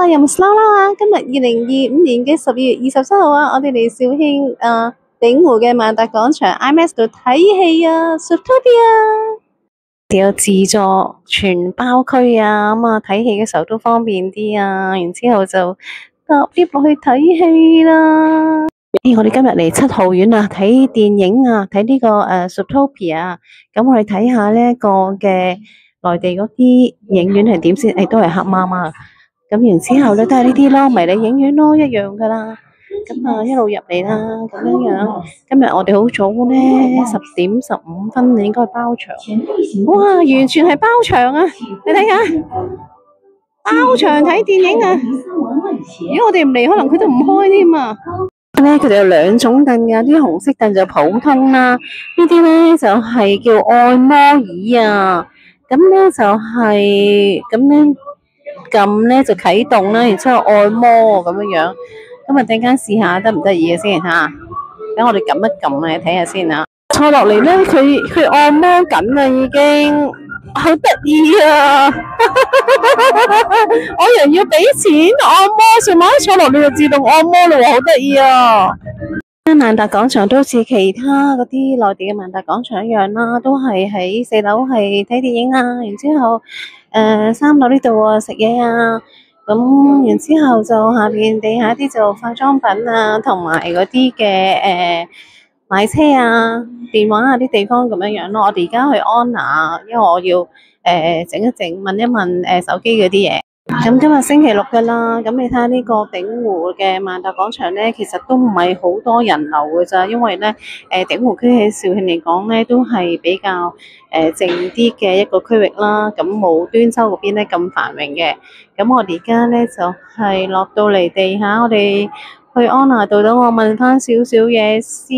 又唔 slow 啦今日2025年嘅12月27號啊，我哋嚟肇慶鼎湖嘅萬達廣場 IMAX 度睇戲啊 Zootopia 有自助全包區啊，咁啊睇戲嘅時候都方便啲啊，然之後就搭 lift 落去睇戲啦。我哋今日嚟7號院啊，睇電影啊，睇呢個Zootopia 啊，咁我哋睇下呢一個嘅內地嗰啲影院係點先，都係黑媽媽，咁然之後咧都係呢啲咯，迷你影院咯，一樣噶啦。咁啊一路入嚟啦，咁樣。今日我哋好早咧，10點15分應該包場。哇，完全係包場啊！你睇下，包場睇電影啊！如果我哋唔嚟，可能佢都唔開添啊！咧佢哋有2種凳㗎，啲紅色凳就普通啦，呢啲咧就係叫按摩椅啊。咁咧就係咁樣撳咧就啟動啦，然之後按摩咁樣。咁啊，陣間試下得唔得意嘅先嚇。等我哋撳一撳啊，睇下先啊。坐落嚟咧，佢按摩緊啦，已經好得意啊！我人要俾錢按摩，上晚坐落嚟就自動按摩啦喎，好得意啊！萬達廣場都好似其他嗰啲內地嘅萬達廣場一樣啦，都係喺4樓係睇電影啊，然之後3樓呢度啊食嘢啊，咁然之後就下邊地下啲就化妝品啊，同埋嗰啲嘅買車啊、電話啊啲地方咁樣咯。我哋而家去安娜，因為我要整一整問一問手機嗰啲嘢。咁今日星期六㗎啦，咁你睇下呢個鼎湖嘅萬達廣場咧，其實都唔係好多人流㗎咋，因為咧鼎湖區喺肇慶嚟講咧都係比較靜啲嘅一個區域啦，咁冇端州嗰邊咧咁繁榮嘅。咁我哋而家咧就係落到嚟地下，我哋去安娜度，等我問翻少少嘢先，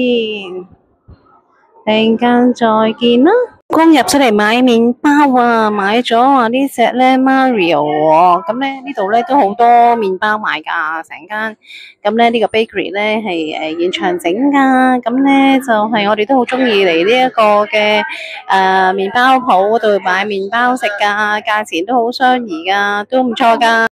陣間再見啦。剛入出嚟買麵包啊，買咗話呢隻咧 Mario 喎，咁咧呢度咧都好多麵包賣噶，成間。咁咧呢個 bakery 咧係現場整噶，咁咧就係我哋都好中意嚟呢一個嘅麵包鋪嗰度買麵包食噶，價錢都好相宜噶，都唔錯噶。